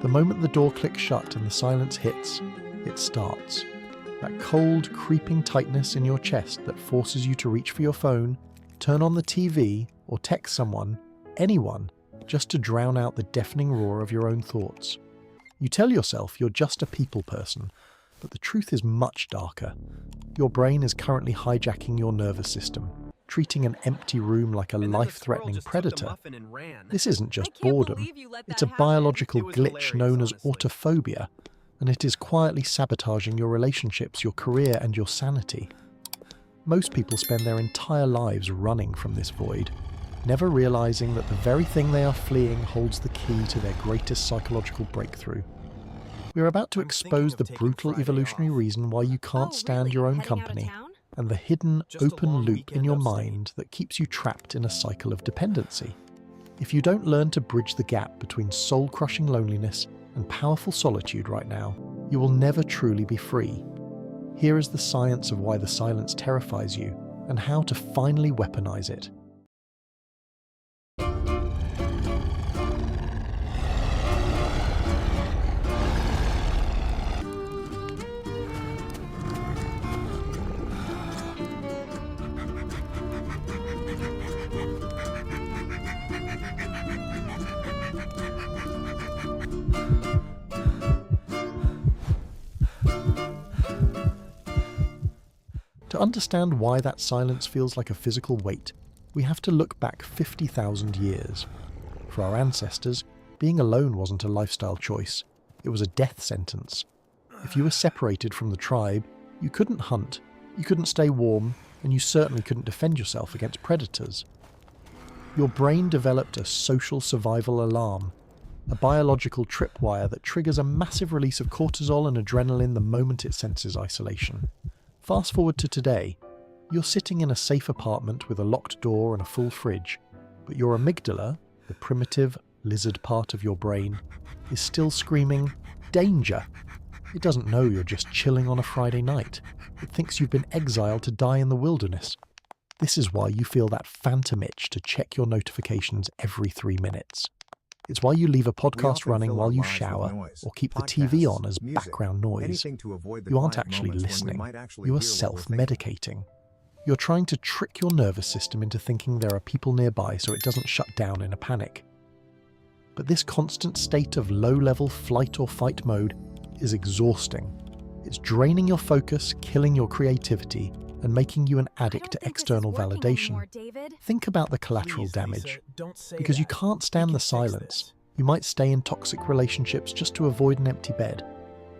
The moment the door clicks shut and the silence hits, it starts. That cold, creeping tightness in your chest that forces you to reach for your phone, turn on the TV, or text someone, anyone, just to drown out the deafening roar of your own thoughts. You tell yourself you're just a people person, but the truth is much darker. Your brain is currently hijacking your nervous system, treating an empty room like a life-threatening predator. This isn't just boredom, it's a biological glitch known as autophobia, and it is quietly sabotaging your relationships, your career, and your sanity. Most people spend their entire lives running from this void, never realizing that the very thing they are fleeing holds the key to their greatest psychological breakthrough. We are about to expose the brutal evolutionary reason why you can't stand your own company, and the hidden, open loop in your mind that keeps you trapped in a cycle of dependency. If you don't learn to bridge the gap between soul-crushing loneliness and powerful solitude right now, you will never truly be free. Here is the science of why the silence terrifies you, and how to finally weaponize it. To understand why that silence feels like a physical weight, we have to look back 50,000 years. For our ancestors, being alone wasn't a lifestyle choice, it was a death sentence. If you were separated from the tribe, you couldn't hunt, you couldn't stay warm, and you certainly couldn't defend yourself against predators. Your brain developed a social survival alarm, a biological tripwire that triggers a massive release of cortisol and adrenaline the moment it senses isolation. Fast forward to today, you're sitting in a safe apartment with a locked door and a full fridge, but your amygdala, the primitive, lizard part of your brain, is still screaming, "Danger!" It doesn't know you're just chilling on a Friday night. It thinks you've been exiled to die in the wilderness. This is why you feel that phantom itch to check your notifications every 3 minutes. It's why you leave a podcast running while you shower or keep the TV on as background noise. You aren't actually listening. You are self-medicating. You're trying to trick your nervous system into thinking there are people nearby so it doesn't shut down in a panic. But this constant state of low-level flight or fight mode is exhausting. It's draining your focus, killing your creativity, and making you an addict to external validation. Think about the collateral damage. Because you can't stand the silence, you might stay in toxic relationships just to avoid an empty bed.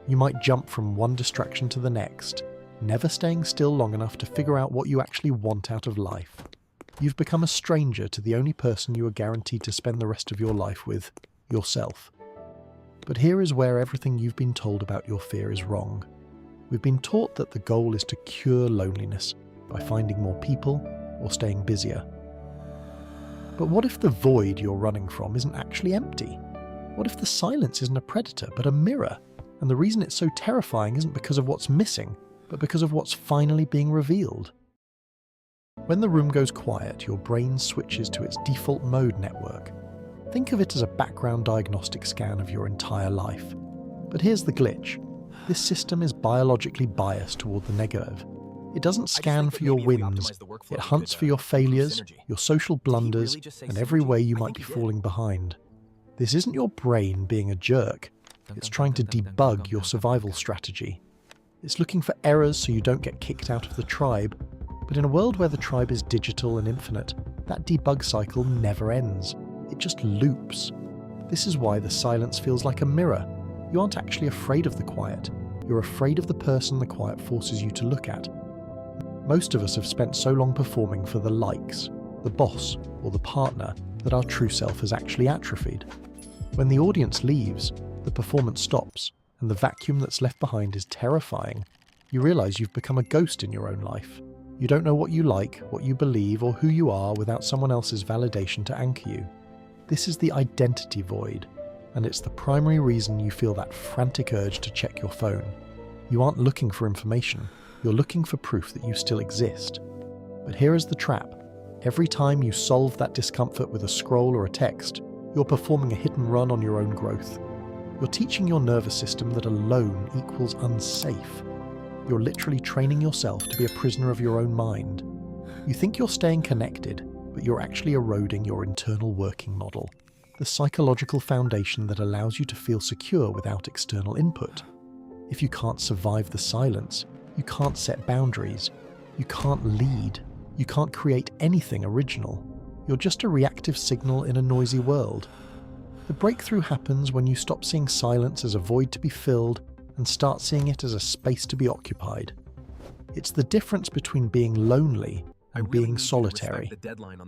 You might jump from one distraction to the next, never staying still long enough to figure out what you actually want out of life. You've become a stranger to the only person you are guaranteed to spend the rest of your life with, yourself. But here is where everything you've been told about your fear is wrong. We've been taught that the goal is to cure loneliness by finding more people or staying busier. But what if the void you're running from isn't actually empty? What if the silence isn't a predator but a mirror, and the reason it's so terrifying isn't because of what's missing, but because of what's finally being revealed? When the room goes quiet, your brain switches to its default mode network. Think of it as a background diagnostic scan of your entire life. But here's the glitch. This system is biologically biased toward the negative. It doesn't scan for your wins, it hunts for your failures, your social blunders, and every way you might be falling behind. This isn't your brain being a jerk, it's trying to debug your survival strategy. It's looking for errors so you don't get kicked out of the tribe, but in a world where the tribe is digital and infinite, that debug cycle never ends. It just loops. This is why the silence feels like a mirror. You aren't actually afraid of the quiet. You're afraid of the person the quiet forces you to look at. Most of us have spent so long performing for the likes, the boss, or the partner that our true self has actually atrophied. When the audience leaves, the performance stops, and the vacuum that's left behind is terrifying. You realize you've become a ghost in your own life. You don't know what you like, what you believe, or who you are without someone else's validation to anchor you. This is the identity void, and it's the primary reason you feel that frantic urge to check your phone. You aren't looking for information, you're looking for proof that you still exist. But here is the trap. Every time you solve that discomfort with a scroll or a text, you're performing a hit and run on your own growth. You're teaching your nervous system that alone equals unsafe. You're literally training yourself to be a prisoner of your own mind. You think you're staying connected, but you're actually eroding your internal working model, the psychological foundation that allows you to feel secure without external input. If you can't survive the silence, you can't set boundaries, you can't lead, you can't create anything original. You're just a reactive signal in a noisy world. The breakthrough happens when you stop seeing silence as a void to be filled and start seeing it as a space to be occupied. It's the difference between being lonely and being solitary.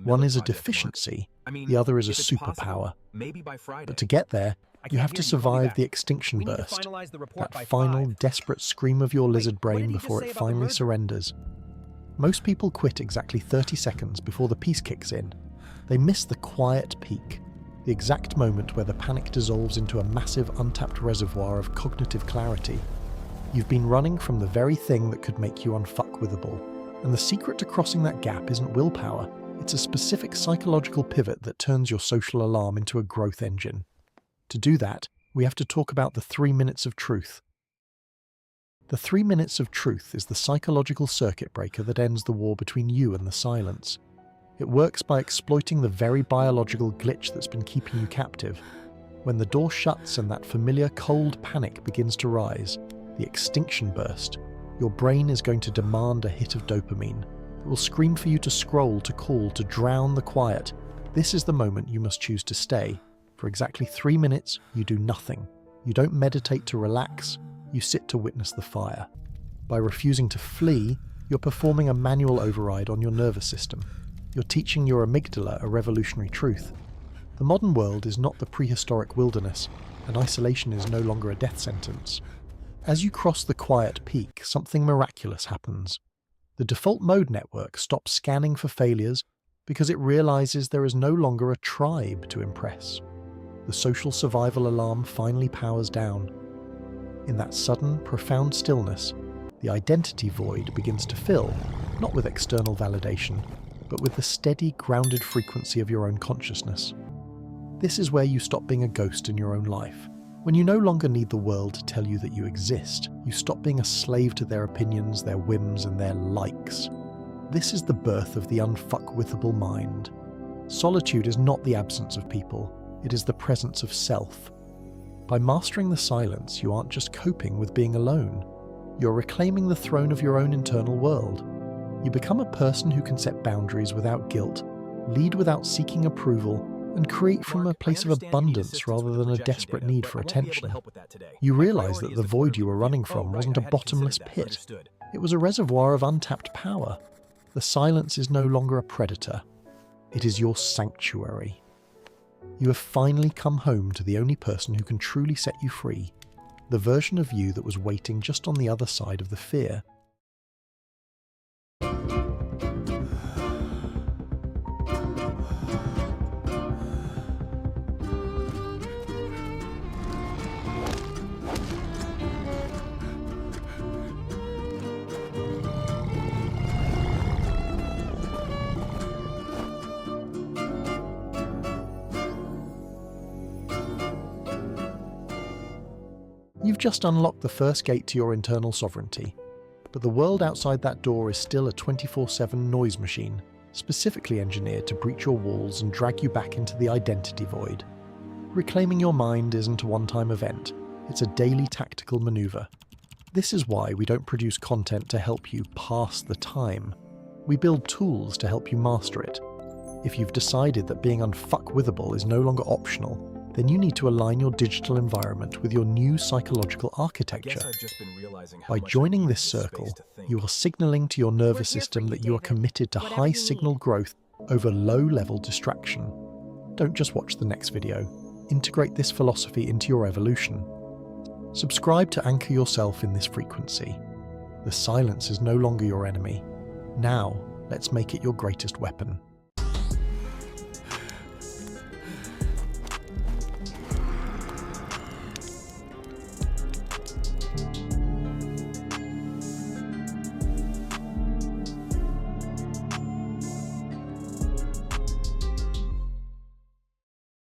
One is a deficiency, the other is a superpower. But to get there, you have to survive the extinction burst, that final, desperate scream of your lizard brain before it finally surrenders. Most people quit exactly 30 seconds before the peace kicks in. They miss the quiet peak, the exact moment where the panic dissolves into a massive untapped reservoir of cognitive clarity. You've been running from the very thing that could make you unfuckwithable. And the secret to crossing that gap isn't willpower, it's a specific psychological pivot that turns your social alarm into a growth engine. To do that, we have to talk about the 3 minutes of truth. The 3 minutes of truth is the psychological circuit breaker that ends the war between you and the silence. It works by exploiting the very biological glitch that's been keeping you captive. When the door shuts and that familiar cold panic begins to rise, the extinction burst, your brain is going to demand a hit of dopamine. It will scream for you to scroll, to call, to drown the quiet. This is the moment you must choose to stay. For exactly 3 minutes, you do nothing. You don't meditate to relax, you sit to witness the fire. By refusing to flee, you're performing a manual override on your nervous system. You're teaching your amygdala a revolutionary truth. The modern world is not the prehistoric wilderness, and isolation is no longer a death sentence. As you cross the quiet peak, something miraculous happens. The default mode network stops scanning for failures because it realizes there is no longer a tribe to impress. The social survival alarm finally powers down. In that sudden, profound stillness, the identity void begins to fill, not with external validation, but with the steady, grounded frequency of your own consciousness. This is where you stop being a ghost in your own life. When you no longer need the world to tell you that you exist, you stop being a slave to their opinions, their whims, and their likes. This is the birth of the unfuckwithable mind. Solitude is not the absence of people, it is the presence of self. By mastering the silence, you aren't just coping with being alone. You're reclaiming the throne of your own internal world. You become a person who can set boundaries without guilt, lead without seeking approval, and create from a place of abundance rather than a desperate need for attention. You realize that the void you were running from wasn't a bottomless pit. It was a reservoir of untapped power. The silence is no longer a predator. It is your sanctuary. You have finally come home to the only person who can truly set you free, the version of you that was waiting just on the other side of the fear. You've just unlocked the first gate to your internal sovereignty, but the world outside that door is still a 24/7 noise machine, specifically engineered to breach your walls and drag you back into the identity void. Reclaiming your mind isn't a one-time event, it's a daily tactical maneuver. This is why we don't produce content to help you pass the time. We build tools to help you master it. If you've decided that being unfuckwithable is no longer optional, then you need to align your digital environment with your new psychological architecture. By joining this circle, you are signaling to your nervous system that you are committed to high-signal growth over low-level distraction. Don't just watch the next video. Integrate this philosophy into your evolution. Subscribe to anchor yourself in this frequency. The silence is no longer your enemy. Now, let's make it your greatest weapon.